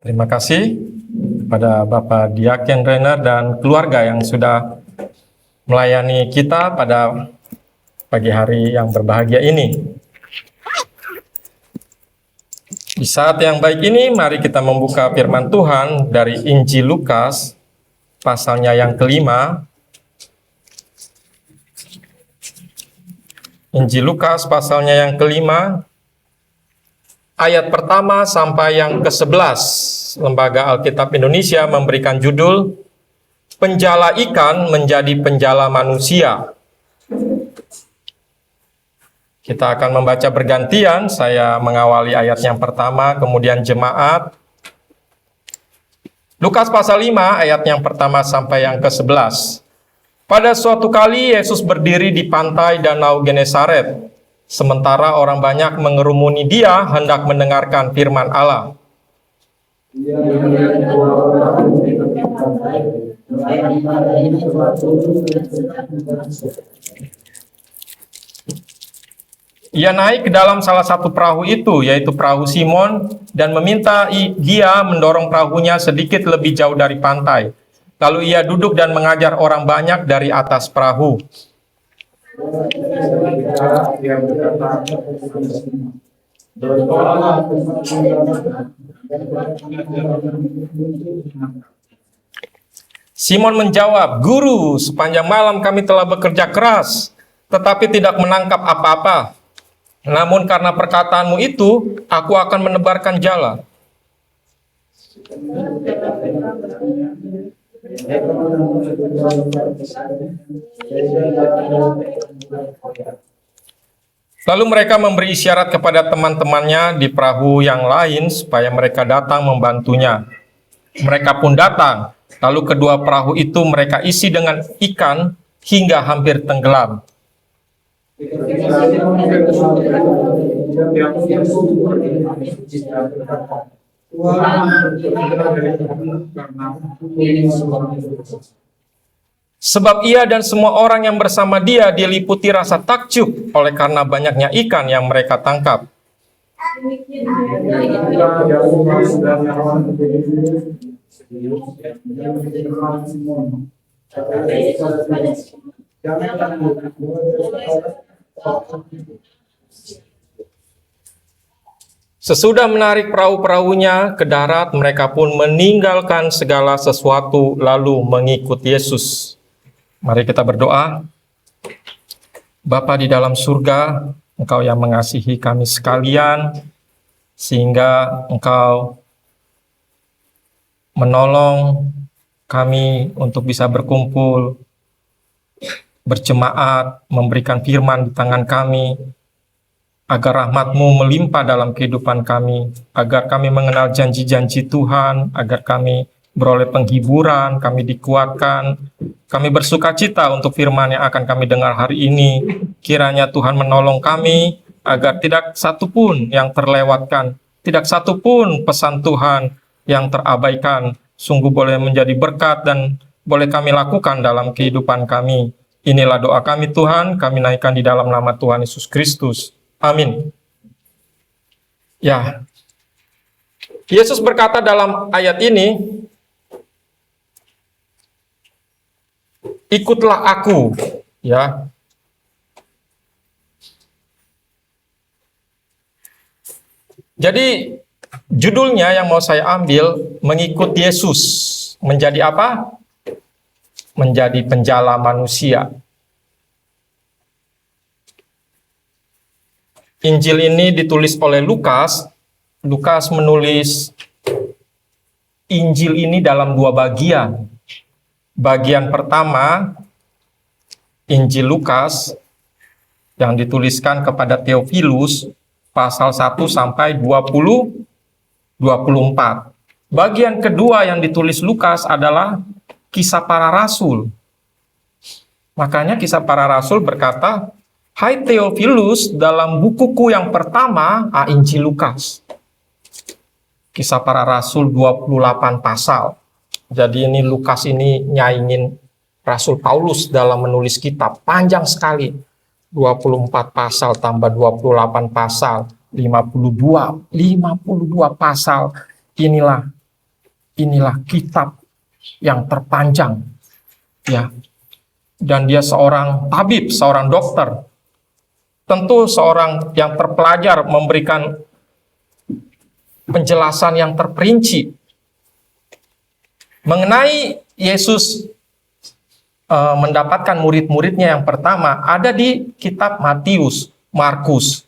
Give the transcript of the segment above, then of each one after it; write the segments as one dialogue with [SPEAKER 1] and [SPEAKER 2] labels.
[SPEAKER 1] Terima kasih kepada Bapak Diaken Renner dan keluarga yang sudah melayani kita pada pagi hari yang berbahagia ini. Di saat yang baik ini, mari kita membuka firman Tuhan dari Injil Lukas, pasalnya yang kelima. Injil Lukas, pasalnya yang kelima, ayat pertama sampai yang ke-11. Lembaga Alkitab Indonesia memberikan judul Penjala Ikan Menjadi Penjala Manusia. Kita akan membaca bergantian, saya mengawali ayat yang pertama, kemudian jemaat. Lukas pasal 5 ayat yang pertama sampai yang ke-11. Pada suatu kali Yesus berdiri di pantai Danau Genesaret. Sementara orang banyak mengerumuni dia hendak mendengarkan firman Allah. Ia naik ke dalam salah satu perahu itu, yaitu perahu Simon, dan meminta dia mendorong perahunya sedikit lebih jauh dari pantai. Lalu ia duduk dan mengajar orang banyak dari atas perahu. Simon menjawab, "Guru, sepanjang malam kami telah bekerja keras, tetapi tidak menangkap apa-apa. Namun karena perkataanmu itu, aku akan menebarkan jala." Lalu mereka memberi isyarat kepada teman-temannya di perahu yang lain supaya mereka datang membantunya. Mereka pun datang, lalu kedua perahu itu mereka isi dengan ikan hingga hampir tenggelam. Sebab ia dan semua orang yang bersama dia diliputi rasa takjub oleh karena banyaknya ikan yang mereka tangkap. Sesudah menarik perahu-perahunya ke darat, mereka pun meninggalkan segala sesuatu lalu mengikut Yesus. Mari kita berdoa. Bapa di dalam surga, Engkau yang mengasihi kami sekalian, sehingga Engkau menolong kami untuk bisa berkumpul, berjemaat, memberikan firman di tangan kami, agar rahmat-Mu melimpah dalam kehidupan kami, agar kami mengenal janji-janji Tuhan, agar kami beroleh penghiburan, kami dikuatkan, kami bersuka cita untuk firman yang akan kami dengar hari ini. Kiranya Tuhan menolong kami, agar tidak satu pun yang terlewatkan, tidak satu pun pesan Tuhan yang terabaikan, sungguh boleh menjadi berkat dan boleh kami lakukan dalam kehidupan kami. Inilah doa kami Tuhan, kami naikkan di dalam nama Tuhan Yesus Kristus. Amin. Ya, Yesus berkata dalam ayat ini, "Ikutlah aku." Ya. Jadi judulnya yang mau saya ambil, mengikut Yesus. Menjadi apa? Menjadi penjala manusia. Injil ini ditulis oleh Lukas. Lukas menulis Injil ini dalam dua bagian. Bagian pertama, Injil Lukas, yang dituliskan kepada Theophilus, pasal 1 sampai 24. Bagian kedua yang ditulis Lukas adalah Kisah Para Rasul. Makanya Kisah Para Rasul berkata, "Hai Theophilus, dalam bukuku yang pertama," Injil Lukas. Kisah Para Rasul 28 pasal. Jadi ini Lukas ini nyaingin Rasul Paulus dalam menulis kitab. Panjang sekali. 24 pasal tambah 28 pasal. 52 pasal. Inilah inilah kitab yang terpanjang, ya. Dan dia seorang tabib, seorang dokter. Tentu seorang yang terpelajar memberikan penjelasan yang terperinci mengenai Yesus mendapatkan murid-muridnya yang pertama ada di kitab Matius, Markus.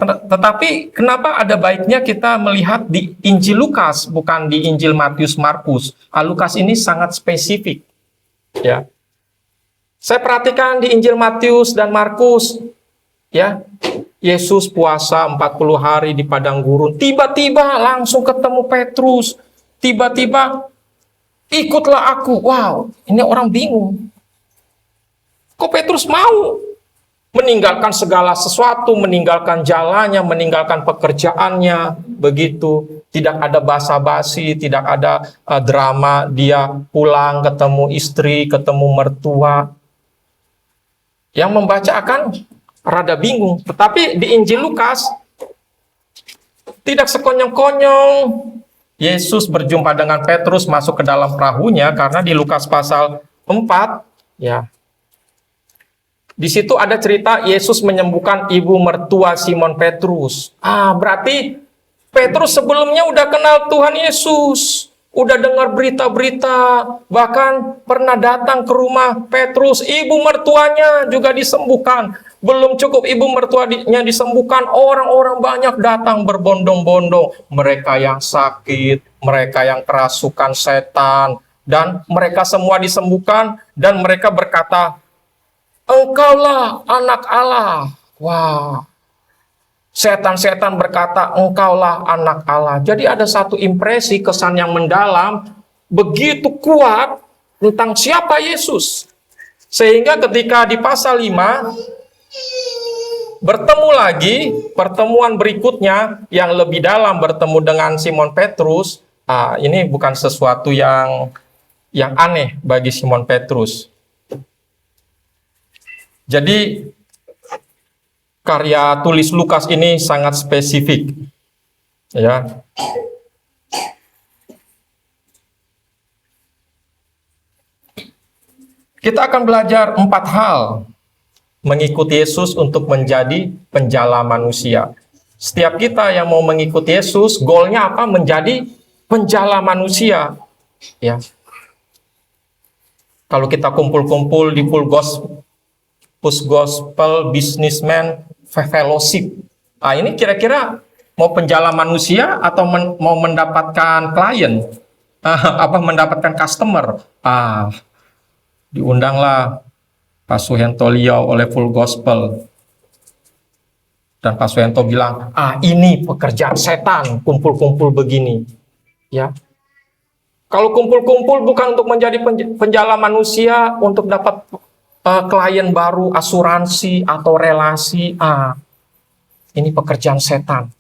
[SPEAKER 1] Tetapi kenapa ada baiknya kita melihat di Injil Lukas, bukan di Injil Matius, Markus? Lukas ini sangat spesifik, ya. Saya perhatikan di Injil Matius dan Markus, ya, Yesus puasa 40 hari di padang gurun, tiba-tiba langsung ketemu Petrus, tiba-tiba ikutlah aku. Wow, ini orang bingung. Kok Petrus mau meninggalkan segala sesuatu, meninggalkan jalannya, meninggalkan pekerjaannya, begitu. Tidak ada basa-basi, tidak ada drama, dia pulang ketemu istri, ketemu mertua. Yang membaca akan rada bingung. Tetapi di Injil Lukas, tidak sekonyong-konyong Yesus berjumpa dengan Petrus masuk ke dalam perahunya, karena di Lukas pasal 4, ya, di situ ada cerita Yesus menyembuhkan ibu mertua Simon Petrus. Berarti Petrus sebelumnya udah kenal Tuhan Yesus, udah dengar berita-berita, bahkan pernah datang ke rumah Petrus, ibu mertuanya juga disembuhkan. Belum cukup ibu mertuanya disembuhkan, orang-orang banyak datang berbondong-bondong. Mereka yang sakit, mereka yang kerasukan setan, dan mereka semua disembuhkan, dan mereka berkata, "Engkaulah anak Allah." Wah, setan-setan berkata, "Engkaulah anak Allah." Jadi ada satu impresi, kesan yang mendalam, begitu kuat tentang siapa Yesus. Sehingga ketika di pasal 5, bertemu lagi, pertemuan berikutnya yang lebih dalam, bertemu dengan Simon Petrus, ini bukan sesuatu yang aneh bagi Simon Petrus. Jadi karya tulis Lukas ini sangat spesifik, ya. Kita akan belajar 4 hal mengikuti Yesus untuk menjadi penjala manusia. Setiap kita yang mau mengikuti Yesus, goalnya apa? Menjadi penjala manusia, ya. Kalau kita kumpul-kumpul di Push Gospel Businessman Fellowship, ini kira-kira mau penjala manusia atau mau mendapatkan klien? Apa mendapatkan customer? Diundanglah Pak Suhento Liau oleh Full Gospel. Dan Pak Suhento bilang, ini pekerjaan setan, kumpul-kumpul begini. Ya. Kalau kumpul-kumpul bukan untuk menjadi penjala manusia, untuk dapat klien baru, asuransi atau relasi, ini pekerjaan setan.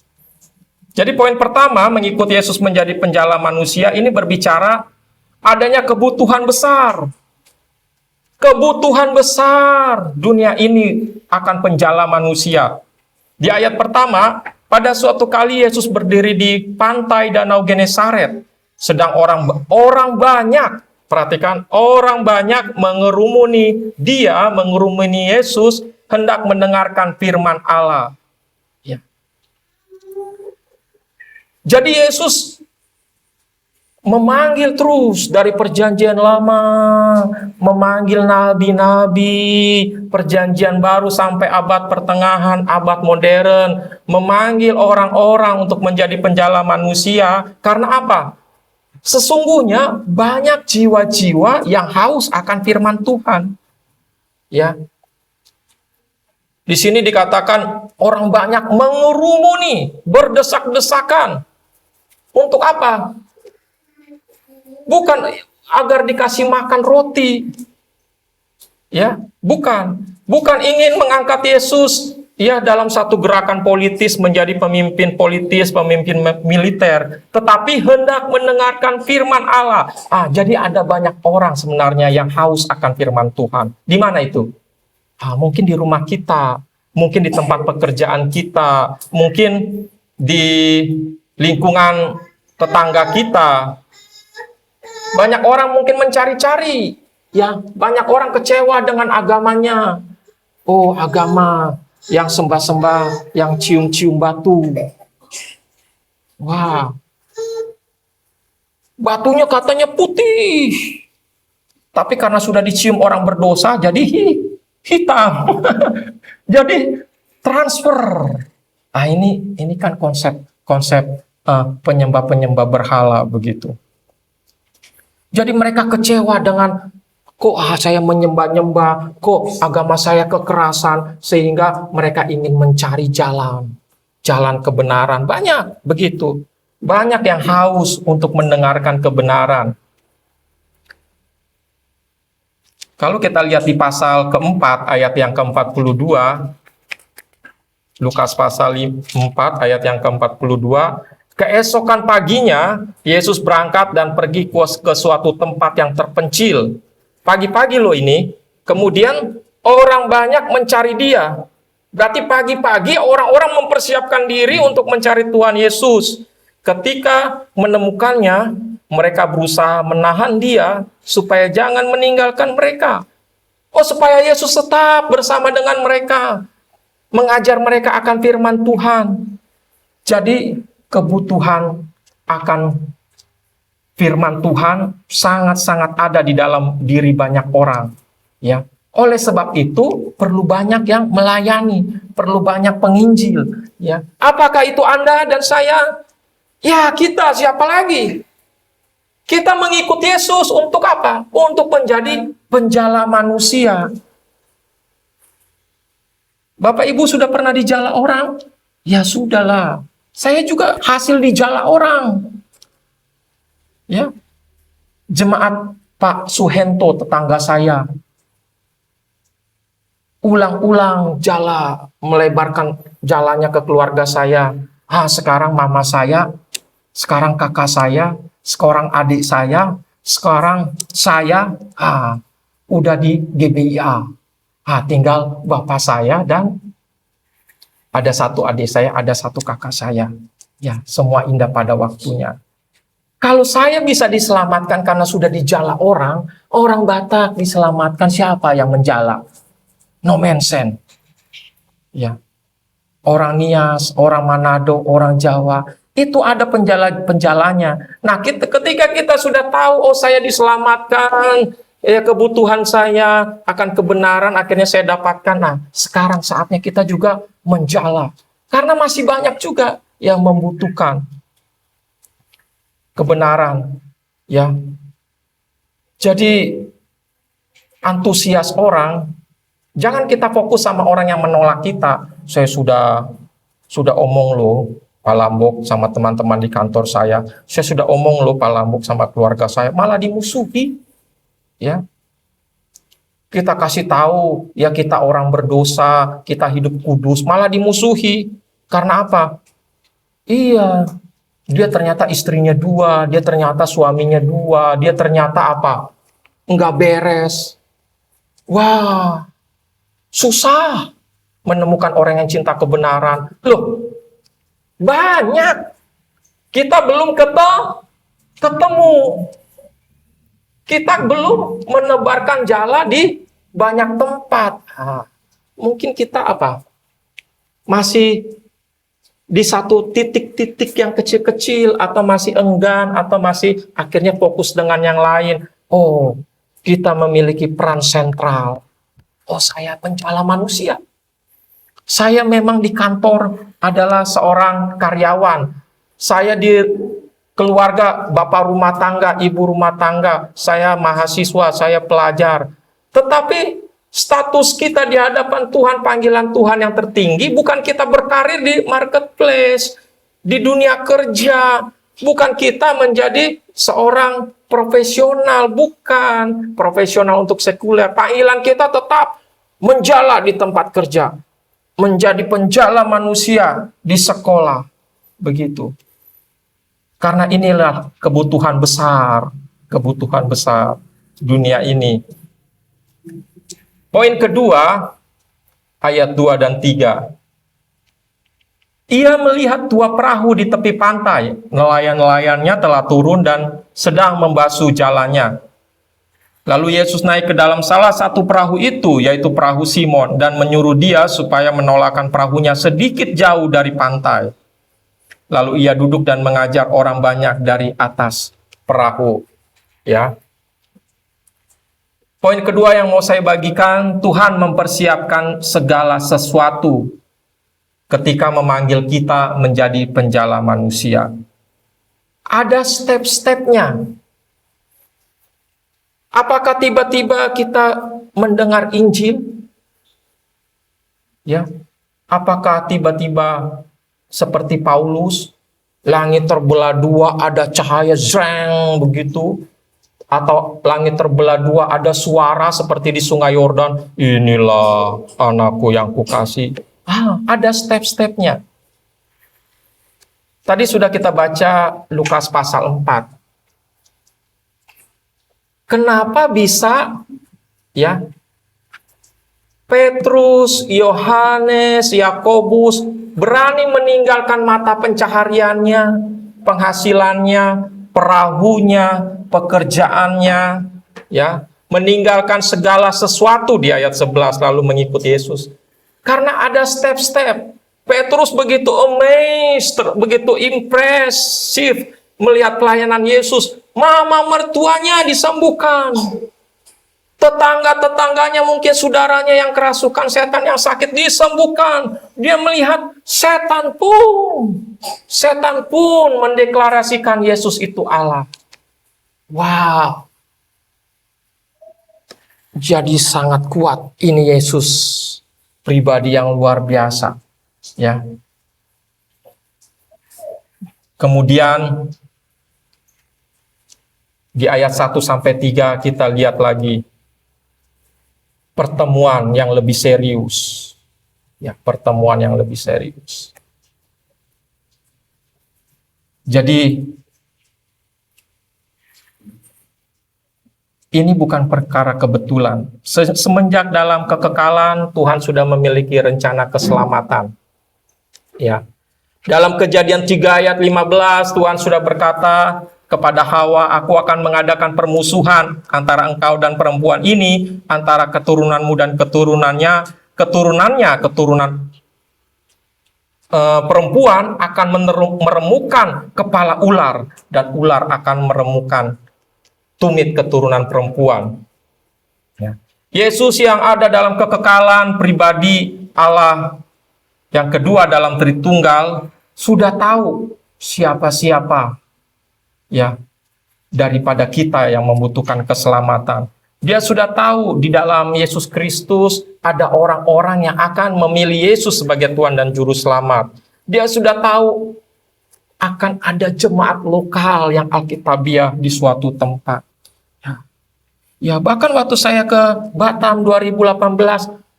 [SPEAKER 1] Jadi poin pertama, mengikuti Yesus menjadi penjala manusia, ini berbicara adanya kebutuhan besar. Kebutuhan besar dunia ini akan penjala manusia. Di ayat pertama, pada suatu kali Yesus berdiri di pantai Danau Genesaret, sedang orang banyak, perhatikan, orang banyak mengerumuni Yesus, hendak mendengarkan firman Allah. Ya. Jadi Yesus memanggil terus dari perjanjian lama, memanggil nabi-nabi, perjanjian baru sampai abad pertengahan, abad modern, memanggil orang-orang untuk menjadi penjala manusia. Karena apa? Sesungguhnya banyak jiwa-jiwa yang haus akan firman Tuhan. Ya. Di sini dikatakan orang banyak mengerumuni, berdesak-desakan. Untuk apa? Bukan agar dikasih makan roti, ya, bukan ingin mengangkat Yesus, ya, dalam satu gerakan politis menjadi pemimpin politis, pemimpin militer, tetapi hendak mendengarkan firman Allah. Jadi ada banyak orang sebenarnya yang haus akan firman Tuhan. Di mana itu? Mungkin di rumah kita, mungkin di tempat pekerjaan kita, mungkin di lingkungan tetangga kita. Banyak orang mungkin mencari-cari, ya, banyak orang kecewa dengan agamanya. Oh, agama yang sembah-sembah, yang cium-cium batu. Wah, batunya katanya putih. Tapi karena sudah dicium orang berdosa, jadi hitam. Jadi transfer. Ah, ini kan konsep penyembah-penyembah berhala begitu. Jadi mereka kecewa dengan kok saya menyembah-nyembah, kok agama saya kekerasan, sehingga mereka ingin mencari jalan kebenaran. Banyak begitu. Banyak yang haus untuk mendengarkan kebenaran. Kalau kita lihat di pasal keempat ayat yang ke-42, Lukas pasal 4 ayat yang ke-42, keesokan paginya Yesus berangkat dan pergi ke suatu tempat yang terpencil. Pagi-pagi loh ini. Kemudian orang banyak mencari dia. Berarti pagi-pagi orang-orang mempersiapkan diri untuk mencari Tuhan Yesus. Ketika menemukannya, mereka berusaha menahan dia supaya jangan meninggalkan mereka. Oh, supaya Yesus tetap bersama dengan mereka, mengajar mereka akan firman Tuhan. Jadi kebutuhan akan firman Tuhan sangat-sangat ada di dalam diri banyak orang, ya. Oleh sebab itu perlu banyak yang melayani, perlu banyak penginjil, ya. Apakah itu Anda dan saya? Ya, kita, siapa lagi? Kita mengikut Yesus untuk apa? Untuk menjadi penjala manusia. Bapak Ibu sudah pernah dijala orang? Ya sudahlah. Saya juga hasil dijala orang. Ya. Jemaat Pak Suhento, tetangga saya, ulang-ulang jala, melebarkan jalannya ke keluarga saya. Sekarang mama saya, sekarang kakak saya, sekarang adik saya, sekarang saya, udah di GBIA. Tinggal bapak saya dan ada satu adik saya, ada satu kakak saya. Ya, semua indah pada waktunya. Kalau saya bisa diselamatkan karena sudah dijala orang Batak diselamatkan, siapa yang menjala? No mention. Ya. Orang Nias, orang Manado, orang Jawa, itu ada penjalanya. Nah, ketika kita sudah tahu, oh saya diselamatkan, ya kebutuhan saya akan kebenaran akhirnya saya dapatkan. Nah, sekarang saatnya kita juga menjala. Karena masih banyak juga yang membutuhkan kebenaran, ya. Jadi antusias orang, jangan kita fokus sama orang yang menolak kita. Saya sudah omong loh, Pak Lambok sama teman-teman di kantor saya sudah omong loh Pak Lambok sama keluarga saya, malah dimusuhi. Ya. Kita kasih tahu, ya kita orang berdosa, kita hidup kudus, malah dimusuhi. Karena apa? Iya, dia ternyata istrinya 2, dia ternyata suaminya 2, dia ternyata apa? Enggak beres. Wah, susah menemukan orang yang cinta kebenaran. Loh, banyak. Kita belum ketemu. Kita belum menebarkan jala di banyak tempat. Mungkin kita apa? Masih di satu titik-titik yang kecil-kecil, atau masih enggan, atau masih akhirnya fokus dengan yang lain. Oh, kita memiliki peran sentral. Oh, saya penjala manusia. Saya memang di kantor adalah seorang karyawan. Saya di keluarga, bapak rumah tangga, ibu rumah tangga. Saya mahasiswa, saya pelajar. Tetapi status kita di hadapan Tuhan, panggilan Tuhan yang tertinggi, bukan kita berkarir di marketplace, di dunia kerja. Bukan kita menjadi seorang profesional, bukan profesional untuk sekuler. Panggilan kita tetap menjala di tempat kerja, menjadi penjala manusia di sekolah. Begitu. Karena inilah kebutuhan besar dunia ini. Poin kedua, ayat 2 dan 3. Ia melihat dua perahu di tepi pantai. Nelayan-nelayannya telah turun dan sedang membasuh jalannya. Lalu Yesus naik ke dalam salah satu perahu itu, yaitu perahu Simon, dan menyuruh dia supaya menolakkan perahunya sedikit jauh dari pantai. Lalu ia duduk dan mengajar orang banyak dari atas perahu. Ya. Poin kedua yang mau saya bagikan, Tuhan mempersiapkan segala sesuatu ketika memanggil kita menjadi penjala manusia. Ada step-stepnya. Apakah tiba-tiba kita mendengar Injil? Ya. Apakah tiba-tiba seperti Paulus, langit terbelah dua, ada cahaya zreng begitu, atau langit terbelah dua, ada suara seperti di Sungai Yordan, inilah anakku yang kukasih. Ada step-stepnya. Tadi sudah kita baca Lukas pasal 4. Kenapa bisa ya Petrus, Yohanes, Yakobus berani meninggalkan mata pencahariannya, penghasilannya, perahunya, pekerjaannya, ya, meninggalkan segala sesuatu di ayat 11 lalu mengikuti Yesus? Karena ada step-step. Petrus begitu amazed, begitu impresif melihat pelayanan Yesus. Mama mertuanya disembuhkan. Tetangga-tetangganya, mungkin saudaranya yang kerasukan setan, yang sakit, disembuhkan. Dia melihat setan pun mendeklarasikan Yesus itu Allah. Wow. Jadi sangat kuat. Ini Yesus, pribadi yang luar biasa. Ya. Kemudian di ayat 1-3 kita lihat lagi pertemuan yang lebih serius. Ya, pertemuan yang lebih serius. Jadi ini bukan perkara kebetulan. Semenjak dalam kekekalan, Tuhan sudah memiliki rencana keselamatan. Ya. Dalam Kejadian 3 ayat 15, Tuhan sudah berkata kepada Hawa, aku akan mengadakan permusuhan antara engkau dan perempuan ini, antara keturunanmu dan keturunannya, keturunan perempuan akan meremukkan kepala ular, dan ular akan meremukkan tumit keturunan perempuan. Ya. Yesus yang ada dalam kekekalan pribadi Allah, yang kedua dalam Tritunggal, sudah tahu siapa-siapa ya daripada kita yang membutuhkan keselamatan. Dia sudah tahu di dalam Yesus Kristus ada orang-orang yang akan memilih Yesus sebagai Tuhan dan Juru Selamat. Dia sudah tahu akan ada jemaat lokal yang alkitabiah di suatu tempat. Ya, bahkan waktu saya ke Batam 2018,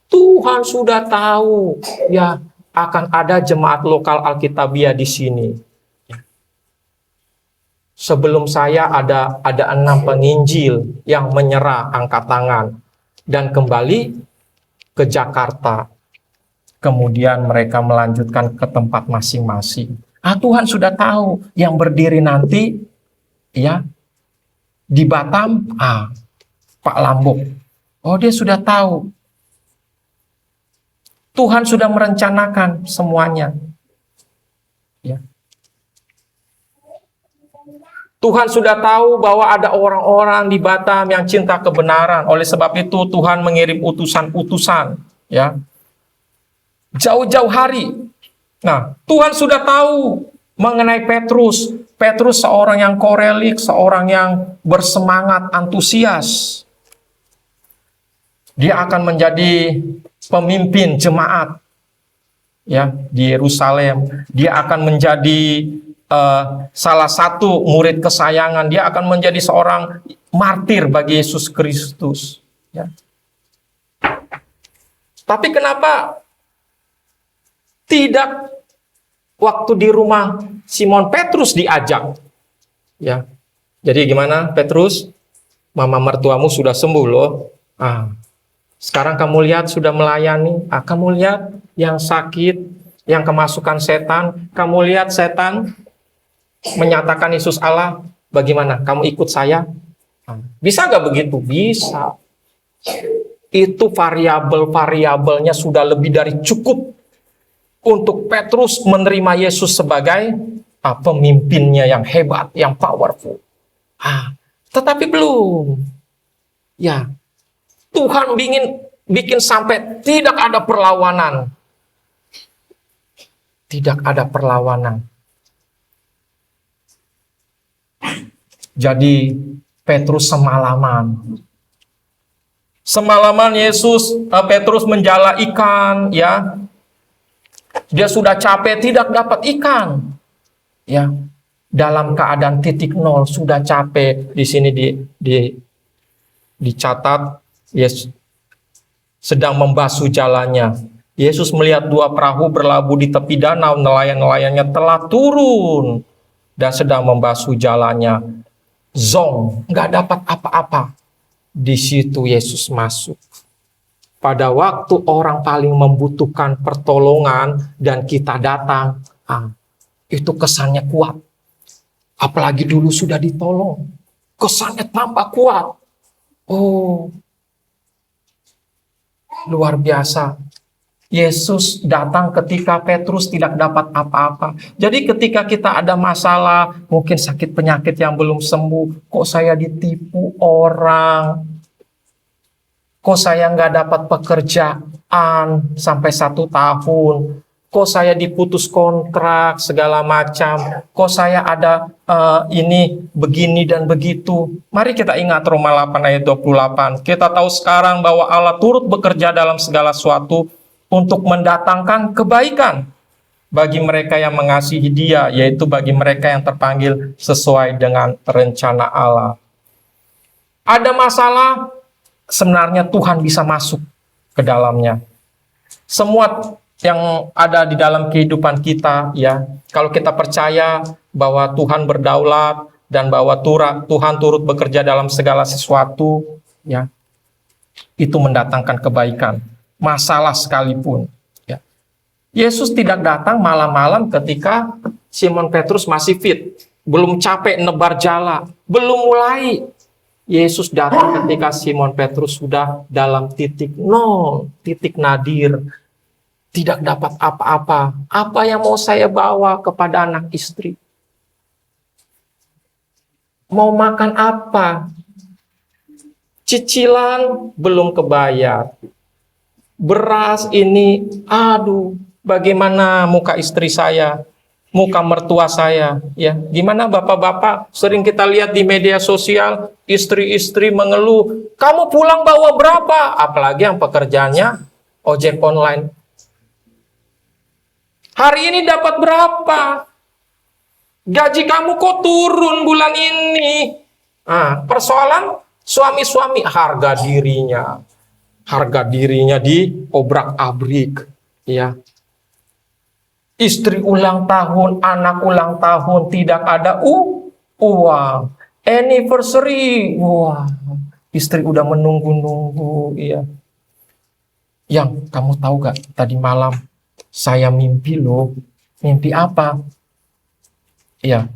[SPEAKER 1] Tuhan sudah tahu ya akan ada jemaat lokal alkitabiah di sini. Sebelum saya ada 6 penginjil yang menyerah angkat tangan dan kembali ke Jakarta. Kemudian mereka melanjutkan ke tempat masing-masing. Tuhan sudah tahu yang berdiri nanti ya di Batam, Pak Lambok. Oh, dia sudah tahu. Tuhan sudah merencanakan semuanya. Ya. Tuhan sudah tahu bahwa ada orang-orang di Batam yang cinta kebenaran. Oleh sebab itu Tuhan mengirim utusan-utusan, ya. Jauh-jauh hari. Nah, Tuhan sudah tahu mengenai Petrus. Petrus seorang yang korelik, seorang yang bersemangat, antusias. Dia akan menjadi pemimpin jemaat ya di Yerusalem. Dia akan menjadi salah satu murid kesayangan. Dia akan menjadi seorang martir bagi Yesus Kristus. Ya. Tapi kenapa tidak waktu di rumah Simon Petrus diajak? Ya. Jadi gimana Petrus? Mama mertuamu sudah sembuh loh. Sekarang kamu lihat sudah melayani. Kamu lihat yang sakit yang kemasukan setan. Kamu lihat setan menyatakan Yesus Allah, bagaimana? Kamu ikut saya? Bisa nggak begitu? Bisa. Itu variabel-variabelnya sudah lebih dari cukup untuk Petrus menerima Yesus sebagai pemimpinnya yang hebat, yang powerful. Tetapi belum. Ya, Tuhan bikin sampai tidak ada perlawanan. Tidak ada perlawanan. Jadi Petrus semalaman Petrus menjala ikan, ya. Dia sudah capek, tidak dapat ikan, ya. Dalam keadaan titik nol, sudah capek. Di sini dicatat, Yesus sedang membasuh jalannya. Yesus melihat 2 perahu berlabuh di tepi danau, nelayan-nelayannya telah turun dan sedang membasuh jalannya. Zong, nggak dapat apa-apa. Di situ Yesus masuk. Pada waktu orang paling membutuhkan pertolongan dan kita datang, itu kesannya kuat. Apalagi dulu sudah ditolong, kesannya tambah kuat. Oh, luar biasa. Yesus datang ketika Petrus tidak dapat apa-apa. Jadi ketika kita ada masalah, mungkin sakit penyakit yang belum sembuh, kok saya ditipu orang, kok saya nggak dapat pekerjaan sampai 1 tahun, kok saya diputus kontrak segala macam, kok saya ada ini begini dan begitu. Mari kita ingat Roma 8 ayat 28. Kita tahu sekarang bahwa Allah turut bekerja dalam segala sesuatu untuk mendatangkan kebaikan bagi mereka yang mengasihi Dia, yaitu bagi mereka yang terpanggil sesuai dengan rencana Allah. Ada masalah, sebenarnya Tuhan bisa masuk ke dalamnya. Semua yang ada di dalam kehidupan kita, ya, kalau kita percaya bahwa Tuhan berdaulat dan bahwa Tuhan turut bekerja dalam segala sesuatu, ya, itu mendatangkan kebaikan. Masalah sekalipun, ya. Yesus tidak datang malam-malam ketika Simon Petrus masih fit, belum capek nebar jala, belum mulai. Yesus datang ketika Simon Petrus sudah dalam titik nol, titik nadir, tidak dapat apa-apa. Apa yang mau saya bawa kepada anak istri? Mau makan apa? Cicilan belum kebayar. Beras ini, aduh, bagaimana muka istri saya, muka mertua saya, ya. Gimana bapak-bapak, sering kita lihat di media sosial, istri-istri mengeluh, kamu pulang bawa berapa? Apalagi yang pekerjaannya ojek online. Hari ini dapat berapa? Gaji kamu kok turun bulan ini? Persoalan suami-suami, harga dirinya diobrak-abrik, ya. Istri ulang tahun, anak ulang tahun, tidak ada uang. Anniversary, wah, istri udah menunggu-nunggu, ya. Yang kamu tahu gak, tadi malam saya mimpi loh. Mimpi apa? Ya,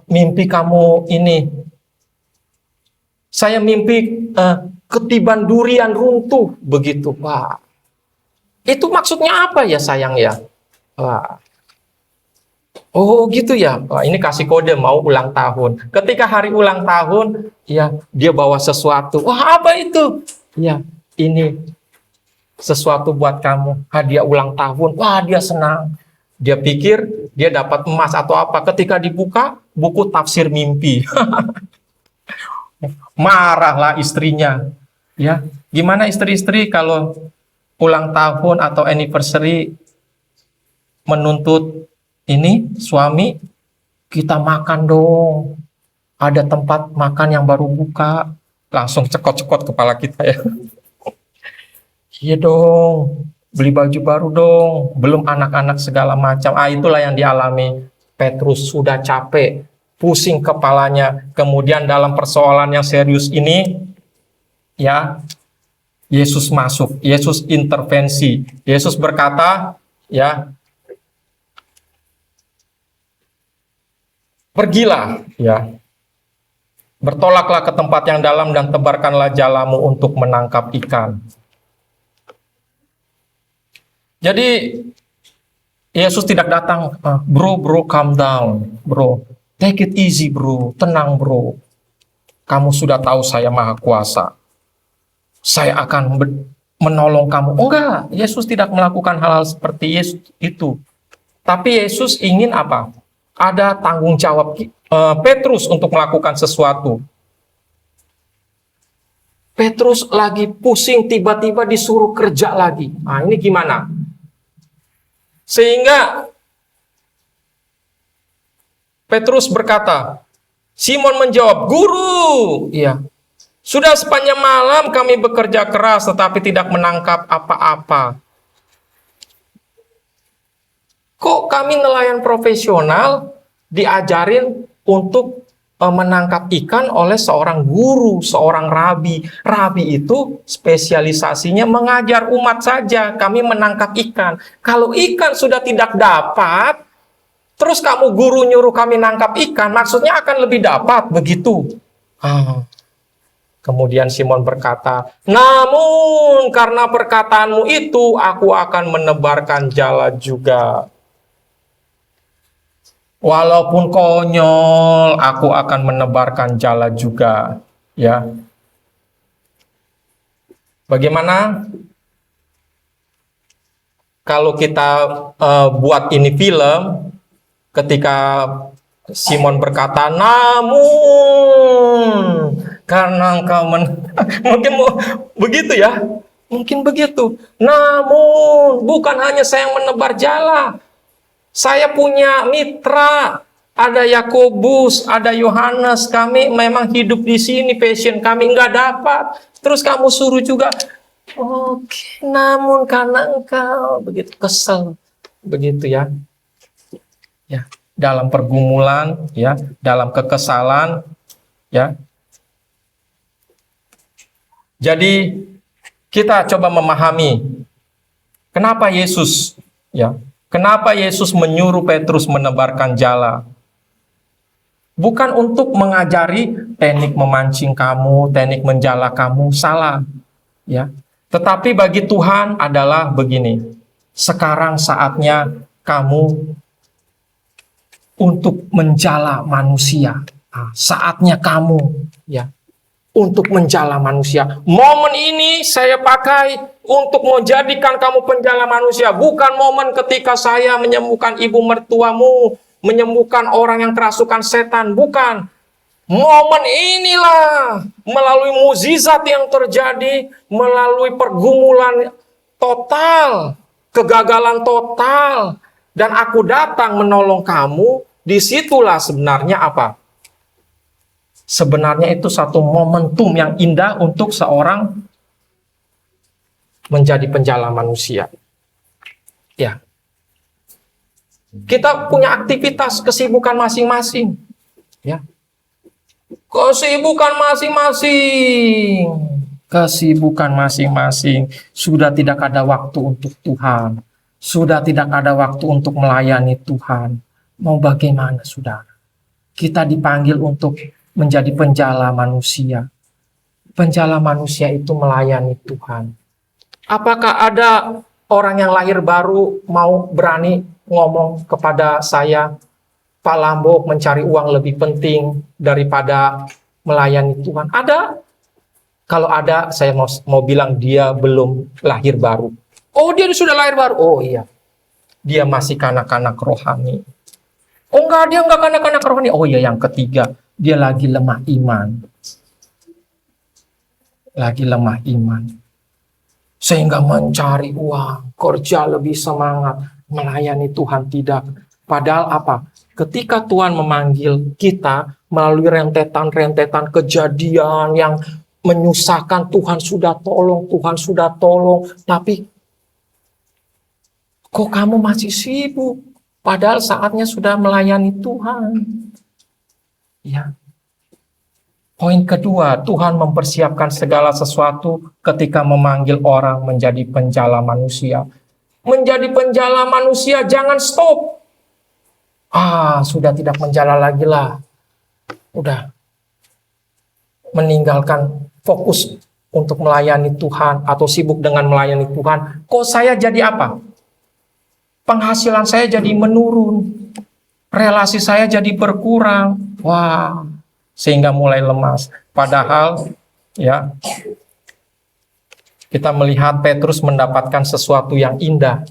[SPEAKER 1] mimpi kamu ini. Saya mimpi ketiban durian runtuh begitu, Pak. Itu maksudnya apa ya, sayang ya? Wah. Oh gitu ya. Wah, ini kasih kode mau ulang tahun. Ketika hari ulang tahun, ya, dia bawa sesuatu. Wah, apa itu? Ya, ini sesuatu buat kamu, hadiah ulang tahun. Wah, dia senang. Dia pikir dia dapat emas atau apa. Ketika dibuka buku tafsir mimpi. Marahlah istrinya. Ya, gimana istri-istri kalau ulang tahun atau anniversary menuntut ini suami, kita makan dong. Ada tempat makan yang baru buka, langsung cekot-cekot kepala kita, ya. Iya dong, beli baju baru dong, belum anak-anak segala macam. Itulah yang dialami Petrus, sudah capek, pusing kepalanya. Kemudian dalam persoalan yang serius ini, ya, Yesus masuk, Yesus intervensi. Yesus berkata, ya, pergilah, ya, bertolaklah ke tempat yang dalam dan tebarkanlah jalamu untuk menangkap ikan. Jadi Yesus tidak datang, bro, calm down, bro, take it easy, bro, tenang, bro. Kamu sudah tahu saya maha kuasa. Saya akan menolong kamu. Enggak, Yesus tidak melakukan hal-hal seperti itu. Tapi Yesus ingin apa? Ada tanggung jawab Petrus untuk melakukan sesuatu. Petrus lagi pusing, tiba-tiba disuruh kerja lagi. Nah, ini gimana? Sehingga Petrus berkata, Simon menjawab, Guru, ya, sudah sepanjang malam kami bekerja keras tetapi tidak menangkap apa-apa. Kok kami nelayan profesional diajarin untuk menangkap ikan oleh seorang guru, seorang rabi. Rabi itu spesialisasinya mengajar umat saja. Kami menangkap ikan. Kalau ikan sudah tidak dapat, terus kamu guru nyuruh kami nangkap ikan, maksudnya akan lebih dapat, begitu. Kemudian Simon berkata, namun karena perkataanmu itu, aku akan menebarkan jala juga. Walaupun konyol, aku akan menebarkan jala juga. Ya. Bagaimana kalau kita buat ini film, ketika Simon berkata, namun karena engkau mungkin begitu ya, mungkin begitu. Namun bukan hanya saya yang menebar jala. Saya punya mitra, ada Yakobus, ada Yohanes, kami memang hidup di sini, passion kami nggak dapat. Terus kamu suruh juga, oke, namun karena engkau begitu kesel, begitu ya. Ya, dalam pergumulan, ya, dalam kekesalan, ya. Jadi kita coba memahami kenapa Yesus, ya. Kenapa Yesus menyuruh Petrus menebarkan jala? Bukan untuk mengajari teknik memancing kamu, teknik menjala kamu, salah. Ya. Tetapi bagi Tuhan adalah begini, sekarang saatnya kamu untuk menjala manusia. Saatnya kamu, ya, untuk menjala manusia. Momen ini saya pakai untuk menjadikan kamu penjala manusia. Bukan momen ketika saya menyembuhkan ibu mertuamu, menyembuhkan orang yang kerasukan setan. Bukan. Momen inilah melalui mukjizat yang terjadi, melalui pergumulan total, kegagalan total, dan aku datang menolong kamu. Disitulah sebenarnya apa? Sebenarnya itu satu momentum yang indah untuk seorang menjadi penjala manusia. Ya. Kita punya aktivitas, kesibukan masing-masing. Ya. Kesibukan masing-masing. Kesibukan masing-masing. Sudah tidak ada waktu untuk Tuhan. Sudah tidak ada waktu untuk melayani Tuhan. Mau bagaimana, saudara? Kita dipanggil untuk menjadi penjala manusia. Penjala manusia itu melayani Tuhan. Apakah ada orang yang lahir baru mau berani ngomong kepada saya, Pak Lambok mencari uang lebih penting daripada melayani Tuhan? Ada? Kalau ada, saya mau bilang dia belum lahir baru. Oh, dia sudah lahir baru. Oh iya, dia masih kanak-kanak rohani. Oh enggak, dia enggak kanak-kanak rohani. Oh iya, yang ketiga, dia lagi lemah iman. Lagi lemah iman. Sehingga mencari uang, kerja lebih semangat, melayani Tuhan tidak. Padahal apa? Ketika Tuhan memanggil kita melalui rentetan-rentetan kejadian yang menyusahkan, Tuhan sudah tolong, tapi kok kamu masih sibuk? Padahal saatnya sudah melayani Tuhan. Ya. Poin kedua, Tuhan mempersiapkan segala sesuatu ketika memanggil orang menjadi penjala manusia. menjadi penjala manusia, jangan stop. Sudah tidak menjala lagi lah. Udah meninggalkan fokus untuk melayani Tuhan atau sibuk dengan melayani Tuhan. Kok saya jadi apa? Penghasilan saya jadi menurun. Relasi saya jadi berkurang. Sehingga mulai lemas. Padahal ya, kita melihat Petrus mendapatkan sesuatu yang indah,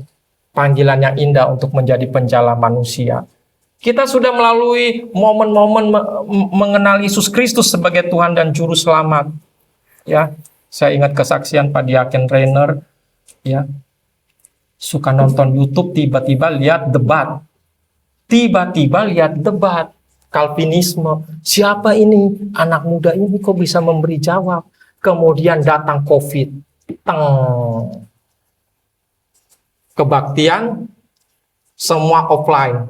[SPEAKER 1] panggilan yang indah untuk menjadi penjala manusia. Kita sudah melalui momen-momen mengenal Yesus Kristus sebagai Tuhan dan Juru Selamat. Ya, saya ingat kesaksian Pak Diaken Rainer, ya, suka nonton YouTube, tiba-tiba lihat debat. Kalvinisme. Siapa ini? Anak muda ini kok bisa memberi jawab? Kemudian datang COVID. Kebaktian semua offline.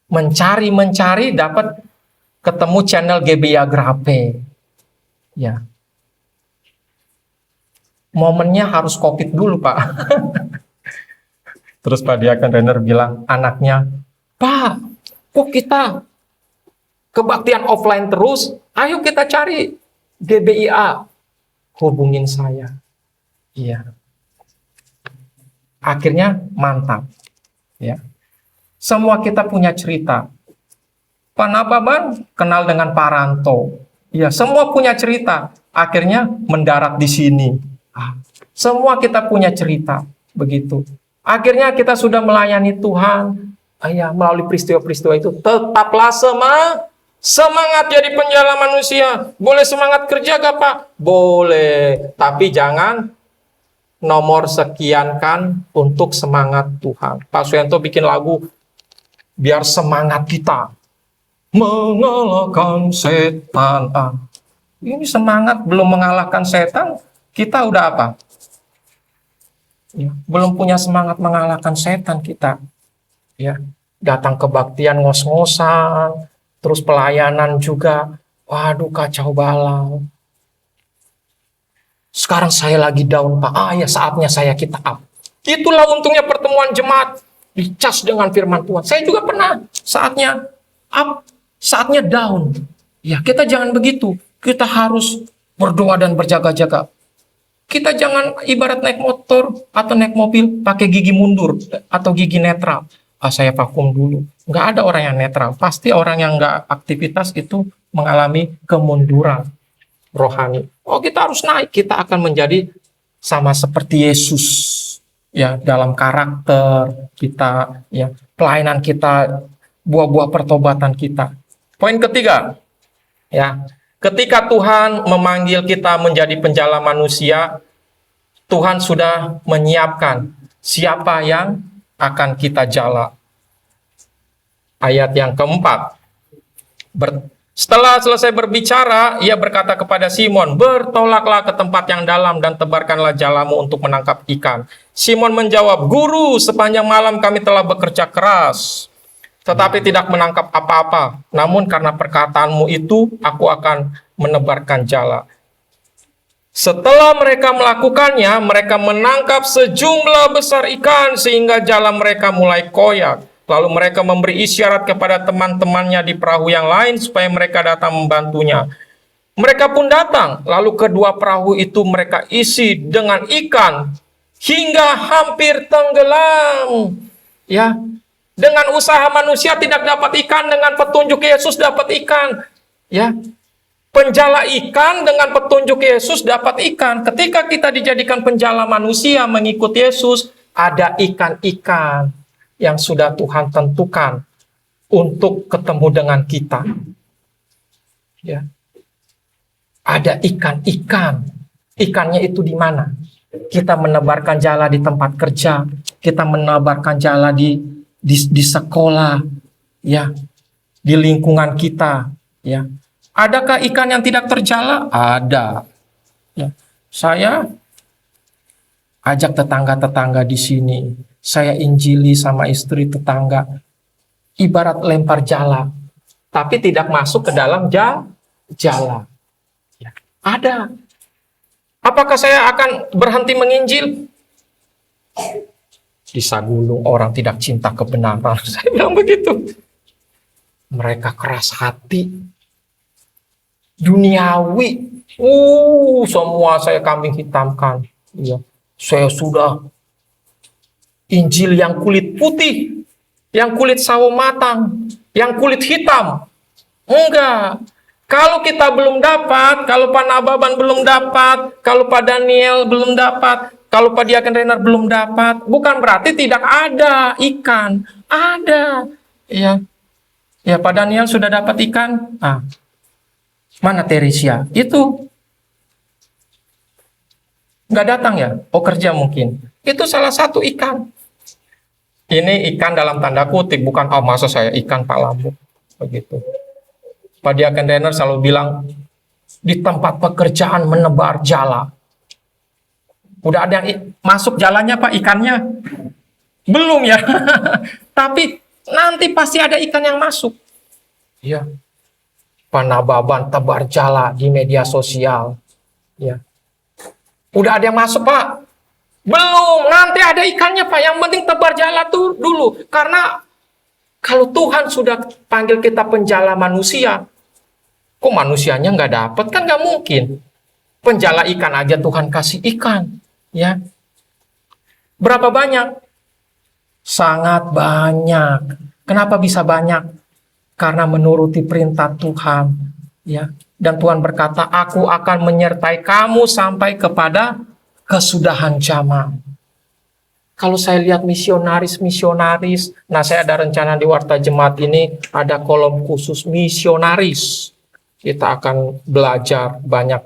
[SPEAKER 1] Mencari dapat ketemu channel GBI Agrape. Ya. Momennya harus COVID dulu, Pak. Terus Pak Diaken Rainer bilang, anaknya, Pak, kok kita kebaktian offline terus? Ayo kita cari GBIA. Hubungin saya. Iya. Akhirnya mantap. Ya. Semua kita punya cerita. Pak Nababan kenal dengan Pak Ranto. Ya, semua punya cerita. Akhirnya mendarat di sini. Semua kita punya cerita. Begitu. Akhirnya kita sudah melayani Tuhan. Melalui peristiwa-peristiwa itu. Tetaplah semangat jadi penjala manusia. Boleh semangat kerja gak, Pak? Boleh. Tapi jangan nomor sekiankan untuk semangat Tuhan. Pak Suyanto bikin lagu biar semangat kita mengalahkan setan. Ini semangat belum mengalahkan setan, kita udah apa? Ya, belum punya semangat mengalahkan setan kita. Ya, datang kebaktian ngos-ngosan, terus pelayanan juga, waduh kacau balau. Sekarang saya lagi down, Pak. Ya saatnya kita up. Itulah untungnya pertemuan jemaat dicas dengan firman Tuhan. Saya juga pernah saatnya up, saatnya down. Ya, kita jangan begitu. Kita harus berdoa dan berjaga-jaga. Kita jangan ibarat naik motor atau naik mobil pakai gigi mundur atau gigi netral. Saya vakum dulu. Nggak ada orang yang netral. Pasti orang yang nggak aktivitas itu mengalami kemunduran rohani. Kita harus naik. Kita akan menjadi sama seperti Yesus. Ya, dalam karakter kita, ya, pelayanan kita, buah-buah pertobatan kita. Poin ketiga, ya, ketika Tuhan memanggil kita menjadi penjala manusia, Tuhan sudah menyiapkan siapa yang akan kita jala. Ayat yang keempat. Setelah selesai berbicara, ia berkata kepada Simon, bertolaklah ke tempat yang dalam dan tebarkanlah jalamu untuk menangkap ikan. Simon menjawab, Guru, sepanjang malam kami telah bekerja keras, tetapi tidak menangkap apa-apa. Namun karena perkataanmu itu, aku akan menebarkan jala. Setelah mereka melakukannya, mereka menangkap sejumlah besar ikan sehingga jala mereka mulai koyak. Lalu mereka memberi isyarat kepada teman-temannya di perahu yang lain supaya mereka datang membantunya. Mereka pun datang, lalu kedua perahu itu mereka isi dengan ikan hingga hampir tenggelam. Ya, dengan usaha manusia tidak dapat ikan, dengan petunjuk Yesus dapat ikan. Ya, penjala ikan dengan petunjuk Yesus dapat ikan. Ketika kita dijadikan penjala manusia mengikut Yesus, ada ikan-ikan yang sudah Tuhan tentukan untuk ketemu dengan kita. Ya. Ada ikan-ikan. Ikannya itu di mana? Kita menebarkan jala di tempat kerja, kita menebarkan jala di sekolah, ya, di lingkungan kita, ya. Adakah ikan yang tidak terjala? Ada. Ya. Saya ajak tetangga-tetangga di sini. Saya injili sama istri tetangga. Ibarat lempar jala. Tapi tidak masuk ke dalam jala. Ya. Ada. Apakah saya akan berhenti menginjil? Di Sagulung orang tidak cinta kebenaran. Saya bilang begitu. Mereka keras hati, duniawi. Semua saya kambing hitamkan. Ya, saya sudah Injil yang kulit putih, yang kulit sawo matang, yang kulit hitam. Enggak. Kalau kita belum dapat, kalau Pak Nababan belum dapat, kalau Pak Daniel belum dapat, kalau Pak Diaken Renner belum dapat, bukan berarti tidak ada ikan. Ada. Ya, ya Pak Daniel sudah dapat ikan. Mana Teresia? Itu nggak datang ya? Oh, kerja mungkin. Itu salah satu ikan. Ini ikan dalam tanda kutip, bukan masa saya ikan Pak Lambu. Begitu. Pak Diaken Renner selalu bilang, di tempat pekerjaan menebar jala. Udah ada yang masuk jalannya Pak ikannya? Belum ya. Tapi nanti pasti ada ikan yang masuk. Ya. Pak Nababan tebar jala di media sosial. Ya. Udah ada yang masuk Pak? Belum. Nanti ada ikannya Pak. Yang penting tebar jala tuh dulu. Karena kalau Tuhan sudah panggil kita penjala manusia, kok manusianya nggak dapat? Kan nggak mungkin. Penjala ikan aja Tuhan kasih ikan. Ya, berapa banyak? Sangat banyak. Kenapa bisa banyak? Karena menuruti perintah Tuhan. Ya, dan Tuhan berkata, aku akan menyertai kamu sampai kepada kesudahan zaman. Kalau saya lihat misionaris, nah saya ada rencana di Warta Jemaat ini ada kolom khusus misionaris. Kita akan belajar banyak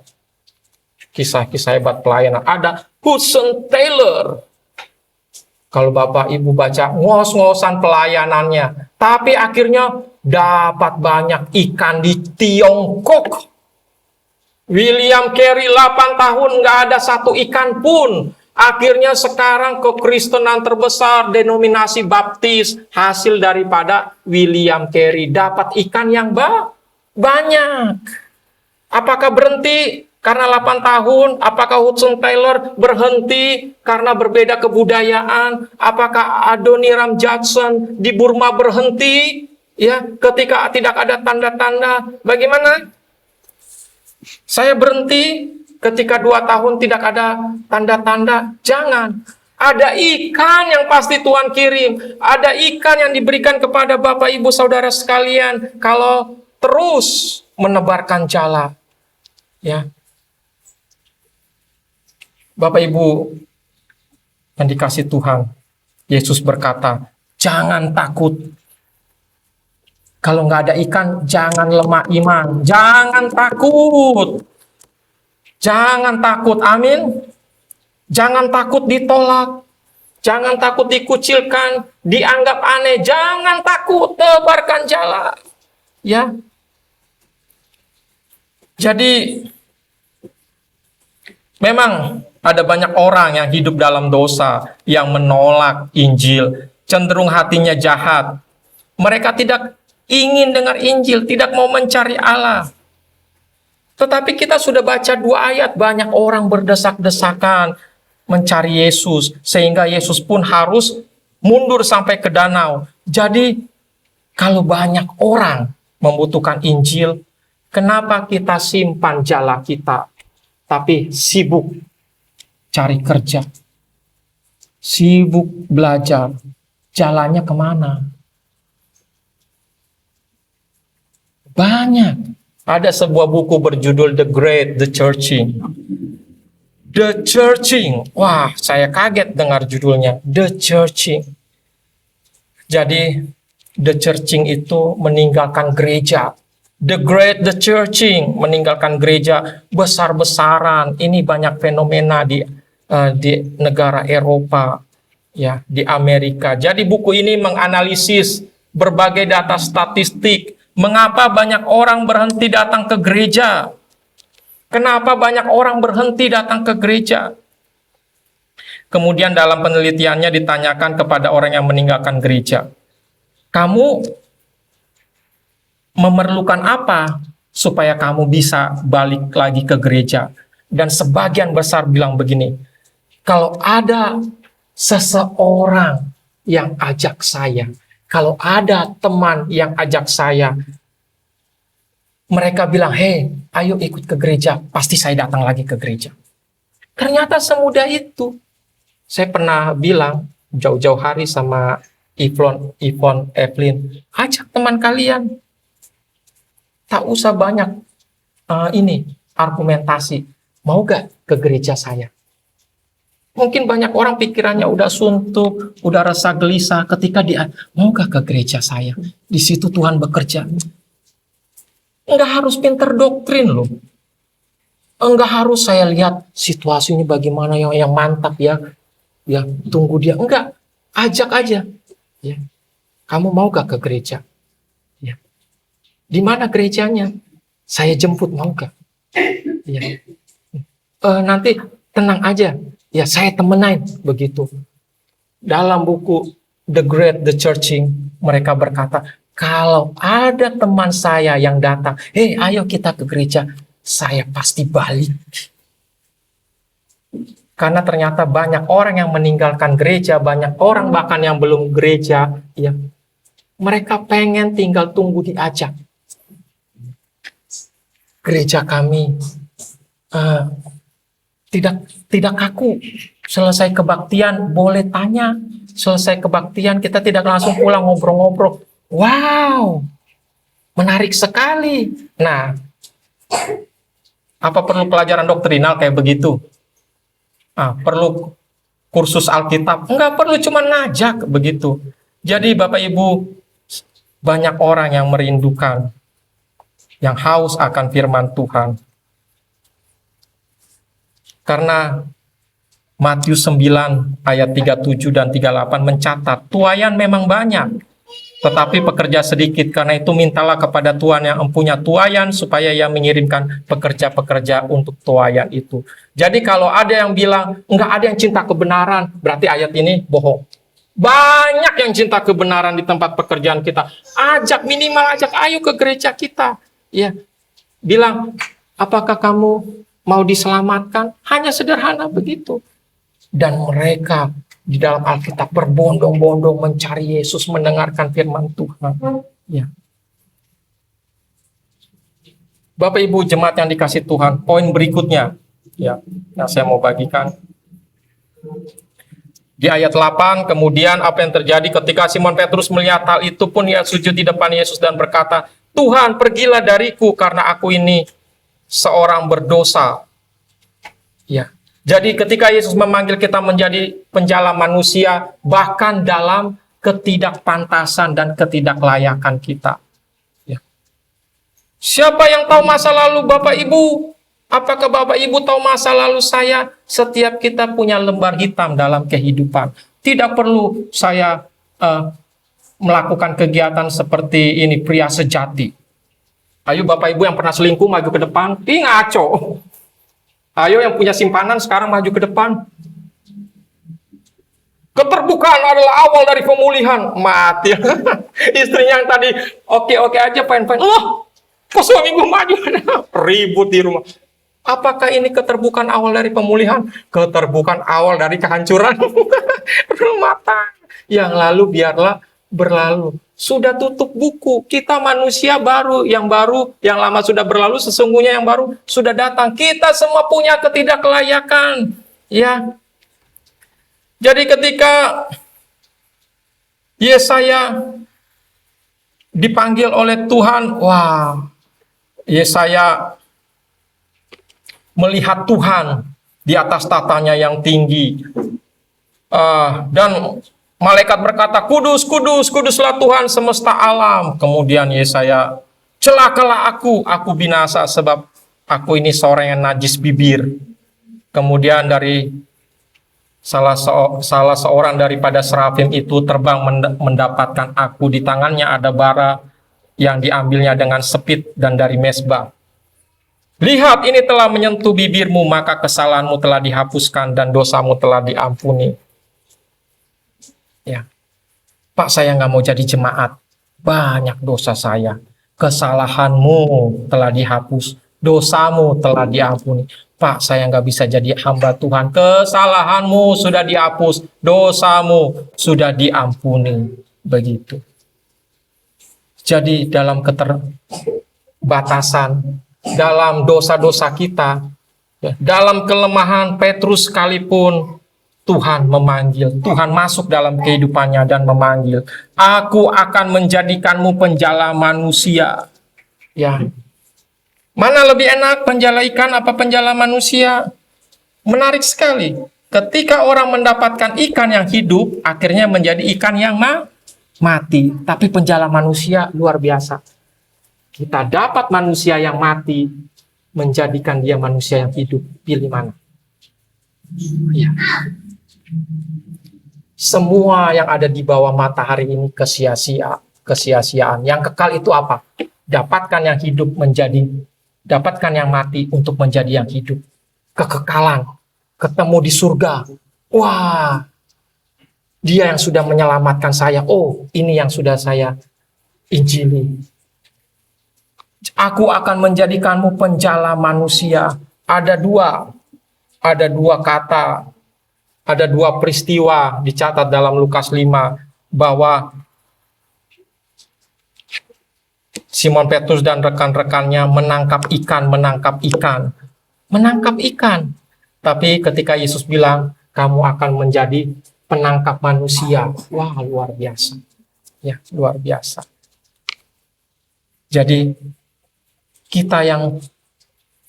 [SPEAKER 1] kisah-kisah hebat pelayanan. Ada Hudson Taylor. Kalau Bapak Ibu baca ngos-ngosan pelayanannya, tapi akhirnya dapat banyak ikan di Tiongkok. William Carey 8 tahun nggak ada satu ikan pun. Akhirnya sekarang kekristenan terbesar denominasi baptis hasil daripada William Carey. Dapat ikan yang banyak. Apakah berhenti karena 8 tahun? Apakah Hudson Taylor berhenti karena berbeda kebudayaan? Apakah Adoniram Judson di Burma berhenti? Ya, ketika tidak ada tanda-tanda. Bagaimana? Saya berhenti ketika 2 tahun tidak ada tanda-tanda. Jangan. Ada ikan yang pasti Tuhan kirim. Ada ikan yang diberikan kepada Bapak Ibu Saudara sekalian. Kalau terus menebarkan jala. Ya. Bapak Ibu yang dikasih Tuhan. Yesus berkata, jangan takut. Kalau nggak ada ikan, jangan lemah iman. Jangan takut. Jangan takut, amin. Jangan takut ditolak. Jangan takut dikucilkan, dianggap aneh. Jangan takut, tebarkan jala. Ya. Jadi, memang ada banyak orang yang hidup dalam dosa, yang menolak Injil, cenderung hatinya jahat. Mereka tidak ingin dengar Injil, tidak mau mencari Allah. Tetapi kita sudah baca 2 ayat, banyak orang berdesak-desakan mencari Yesus, sehingga Yesus pun harus mundur sampai ke danau. Jadi, kalau banyak orang membutuhkan Injil, kenapa kita simpan jala kita, tapi sibuk cari kerja, sibuk belajar, jalannya kemana? Banyak. Ada sebuah buku berjudul The Great, The Churching. The Churching. Wah, saya kaget dengar judulnya. The Churching. Jadi, The Churching itu meninggalkan gereja. The Great, The Churching. Meninggalkan gereja besar-besaran. Ini banyak fenomena di negara Eropa, ya, di Amerika. Jadi buku ini menganalisis berbagai data statistik. Mengapa banyak orang berhenti datang ke gereja? Kenapa banyak orang berhenti datang ke gereja? Kemudian dalam penelitiannya ditanyakan kepada orang yang meninggalkan gereja, kamu memerlukan apa supaya kamu bisa balik lagi ke gereja? Dan sebagian besar bilang begini, kalau ada seseorang yang ajak saya. Kalau ada teman yang ajak saya, mereka bilang, "Hei, ayo ikut ke gereja," pasti saya datang lagi ke gereja. Ternyata semudah itu. Saya pernah bilang jauh-jauh hari sama Yvonne, Evelyn, ajak teman kalian. Tak usah banyak argumentasi. Mau gak ke gereja saya? Mungkin banyak orang pikirannya udah suntuk, udah rasa gelisah ketika dia, mau gak ke gereja saya? Di situ Tuhan bekerja. Enggak harus pinter doktrin loh. Enggak harus saya lihat situasinya bagaimana yang mantap ya. Ya, tunggu dia. Enggak, ajak aja. Ya. Kamu mau gak ke gereja? Ya. Di mana gerejanya? Saya jemput, mau gak? Ya. Nanti tenang aja. Ya, saya temenin begitu. Dalam buku The Great The Churching, mereka berkata, kalau ada teman saya yang datang, "Hei, ayo kita ke gereja," saya pasti balik. Karena ternyata banyak orang yang meninggalkan gereja, banyak orang bahkan yang belum gereja, ya, mereka pengen tinggal tunggu diajak. Gereja kami tidak kaku. Selesai kebaktian boleh tanya. Selesai kebaktian kita tidak langsung pulang ngobrol-ngobrol. Wow, menarik sekali. Nah, apa perlu pelajaran doktrinal kayak begitu? Perlu kursus Alkitab? Enggak perlu, cuma ngajak begitu. Jadi Bapak Ibu, banyak orang yang merindukan, yang haus akan firman Tuhan. Karena Matius 9 ayat 37 dan 38 mencatat, tuaian memang banyak, tetapi pekerja sedikit. Karena itu mintalah kepada Tuhan yang empunya tuaian supaya Ia mengirimkan pekerja-pekerja untuk tuaian itu. Jadi kalau ada yang bilang enggak ada yang cinta kebenaran, berarti ayat ini bohong. Banyak yang cinta kebenaran di tempat pekerjaan kita. Minimal ajak, ayo ke gereja kita. Ya, bilang, apakah kamu mau diselamatkan? Hanya sederhana begitu. Dan mereka di dalam Alkitab berbondong-bondong mencari Yesus, mendengarkan firman Tuhan. Ya. Bapak Ibu jemaat yang dikasih Tuhan, poin berikutnya ya, yang saya mau bagikan. Di ayat 8, kemudian apa yang terjadi ketika Simon Petrus melihat hal itu pun ia sujud di depan Yesus dan berkata, "Tuhan, pergilah dariku karena aku ini seorang berdosa." Ya. Jadi ketika Yesus memanggil kita menjadi penjala manusia, bahkan dalam ketidakpantasan dan ketidaklayakan kita. Ya. Siapa yang tahu masa lalu Bapak Ibu? Apakah Bapak Ibu tahu masa lalu saya? Setiap kita punya lembar hitam dalam kehidupan. Tidak perlu saya melakukan kegiatan seperti ini, pria sejati. Ayo Bapak Ibu yang pernah selingkuh maju ke depan. Ih, ngaco. Ayo yang punya simpanan sekarang maju ke depan. Keterbukaan adalah awal dari pemulihan. Mati. Istrinya yang tadi oke-oke aja, fine-fine. Loh, kok suami gue maju? Ribut di rumah. Apakah ini keterbukaan awal dari pemulihan? Keterbukaan awal dari kehancuran rumah tangga. Yang lalu biarlah berlalu. Sudah tutup buku. Kita manusia baru, yang lama sudah berlalu, sesungguhnya yang baru sudah datang. Kita semua punya ketidaklayakan. Ya. Jadi ketika Yesaya dipanggil oleh Tuhan, wah, Yesaya melihat Tuhan di atas tatanya yang tinggi. Dan malaikat berkata, "Kudus, kudus, kuduslah Tuhan semesta alam." Kemudian Yesaya, "Celakalah aku binasa sebab aku ini seorang yang najis bibir." Kemudian dari salah seorang daripada serafim itu terbang mendapatkan aku. Di tangannya ada bara yang diambilnya dengan sepit dan dari mezbah. "Lihat, ini telah menyentuh bibirmu, maka kesalahanmu telah dihapuskan dan dosamu telah diampuni." Ya, "Pak, saya nggak mau jadi jemaat. Banyak dosa saya. Kesalahanmu telah dihapus, dosamu telah diampuni." Pak, saya nggak bisa jadi hamba Tuhan. Kesalahanmu sudah dihapus, dosamu sudah diampuni. Begitu. Jadi dalam keterbatasan, dalam dosa-dosa kita, dalam kelemahan Petrus sekalipun, Tuhan memanggil, Tuhan masuk dalam kehidupannya dan memanggil, aku akan menjadikanmu penjala manusia. Ya, mana lebih enak, penjala ikan apa penjala manusia? Menarik sekali. Ketika orang mendapatkan ikan yang hidup, akhirnya menjadi ikan yang mati. Tapi penjala manusia luar biasa. Kita dapat manusia yang mati, menjadikan dia manusia yang hidup. Pilih mana? Ya. Semua yang ada di bawah matahari ini kesia-siaan. Yang kekal itu apa? Dapatkan yang hidup dapatkan yang mati untuk menjadi yang hidup. Kekekalan, ketemu di surga. Wah, dia yang sudah menyelamatkan saya. Oh, ini yang sudah saya injili. Aku akan menjadikanmu penjala manusia. Ada dua kata, ada dua peristiwa dicatat dalam Lukas 5 bahwa Simon Petrus dan rekan-rekannya menangkap ikan. Tapi ketika Yesus bilang, kamu akan menjadi penangkap manusia. Wah, luar biasa. Ya, luar biasa. Jadi, kita yang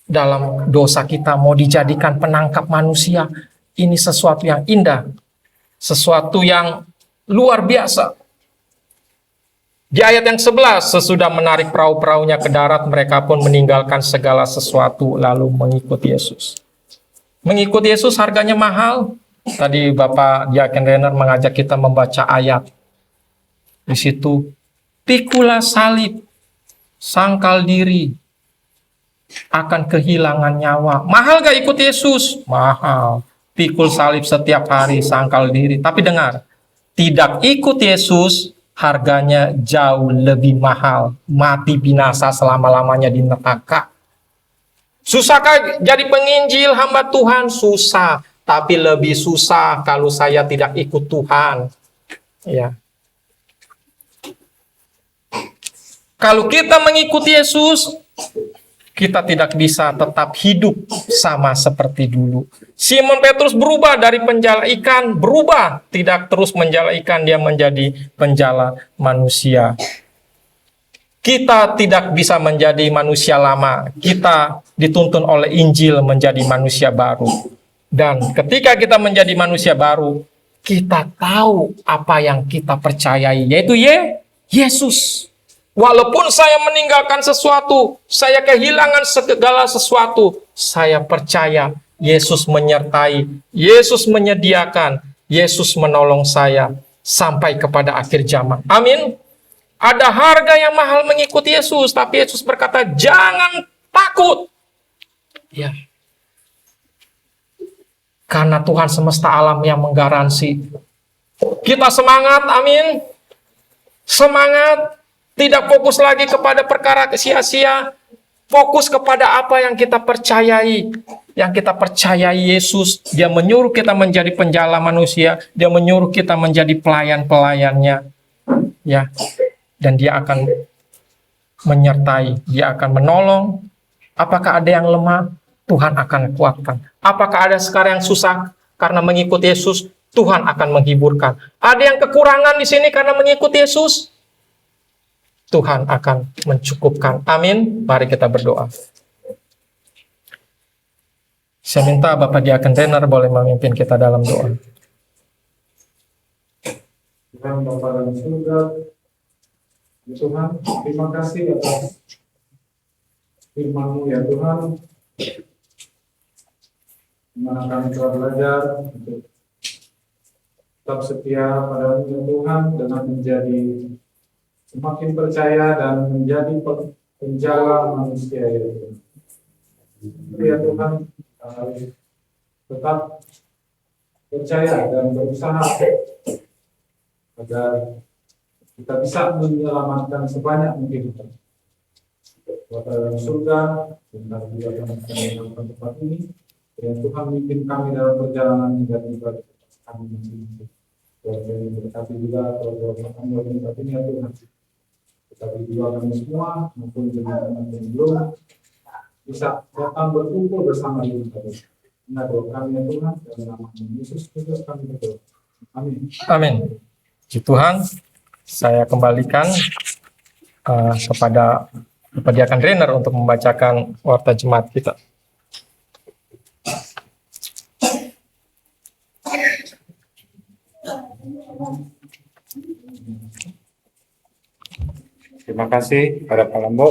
[SPEAKER 1] dalam dosa kita mau dijadikan penangkap manusia, ini sesuatu yang indah, sesuatu yang luar biasa. Di ayat yang 11, sesudah menarik perahu-perahunya ke darat, mereka pun meninggalkan segala sesuatu lalu mengikut Yesus. Mengikut Yesus harganya mahal. Tadi Bapak Diaken Renner mengajak kita membaca ayat. Di situ, pikulah salib, sangkal diri, akan kehilangan nyawa. Mahal gak ikut Yesus? Mahal. Pikul salib setiap hari, sangkal diri. Tapi dengar, tidak ikut Yesus harganya jauh lebih mahal. Mati binasa selama-lamanya di neraka. Susahkah jadi penginjil hamba Tuhan? Susah. Tapi lebih susah kalau saya tidak ikut Tuhan. Ya. Kalau kita mengikuti Yesus, kita tidak bisa tetap hidup sama seperti dulu. Simon Petrus berubah dari penjala ikan, berubah. Tidak terus menjala ikan, dia menjadi penjala manusia. Kita tidak bisa menjadi manusia lama. Kita dituntun oleh Injil menjadi manusia baru. Dan ketika kita menjadi manusia baru, kita tahu apa yang kita percayai, yaitu Yesus. Walaupun saya meninggalkan sesuatu, saya kehilangan segala sesuatu, saya percaya Yesus menyertai, Yesus menyediakan, Yesus menolong saya sampai kepada akhir zaman. Amin. Ada harga yang mahal mengikuti Yesus, tapi Yesus berkata, jangan takut. Ya. Karena Tuhan semesta alam yang menggaransi. Kita semangat, amin. Semangat. Tidak fokus lagi kepada perkara sia-sia. Fokus kepada apa yang kita percayai. Yang kita percayai Yesus. Dia menyuruh kita menjadi penjala manusia. Dia menyuruh kita menjadi pelayan-pelayannya. Ya. Dan dia akan menyertai. Dia akan menolong. Apakah ada yang lemah? Tuhan akan kuatkan. Apakah ada sekarang yang susah? Karena mengikuti Yesus, Tuhan akan menghiburkan. Ada yang kekurangan di sini karena mengikuti Yesus? Tuhan akan mencukupkan. Amin. Mari kita berdoa. Saya minta Bapak Diaken Renner boleh memimpin kita dalam doa.
[SPEAKER 2] Tuhan Bapa dalam surga, Tuhan, terima kasih atas firman-Mu ya Tuhan, di mana kami telah belajar untuk tetap setia pada-Mu ya Tuhan, dengan menjadi semakin percaya dan menjadi penjala manusia ya Tuhan. Ya Tuhan, tetap percaya dan berusaha agar kita bisa menyelamatkan sebanyak mungkin. Bapa dalam surga, benar juga kami mengenalkan tempat ini. Ya Tuhan pimpin kami dalam perjalanan hingga tiba kami masing-masing. Keluarga ini berkati juga keluarga kami berkati ya Tuhan. Tetapi juga kami semua maupun jemaat yang belum bisa datang berkumpul bersama dengan kami. Nah, doa kami ya Tuhan, dalam nama Yesus Kristus kami berdoa. Amin.
[SPEAKER 1] Amin. Puji Tuhan, saya kembalikan kepada Bapak Diakan Rainer untuk membacakan warta jemaat kita.
[SPEAKER 3] Terima kasih pada Pak Lambo.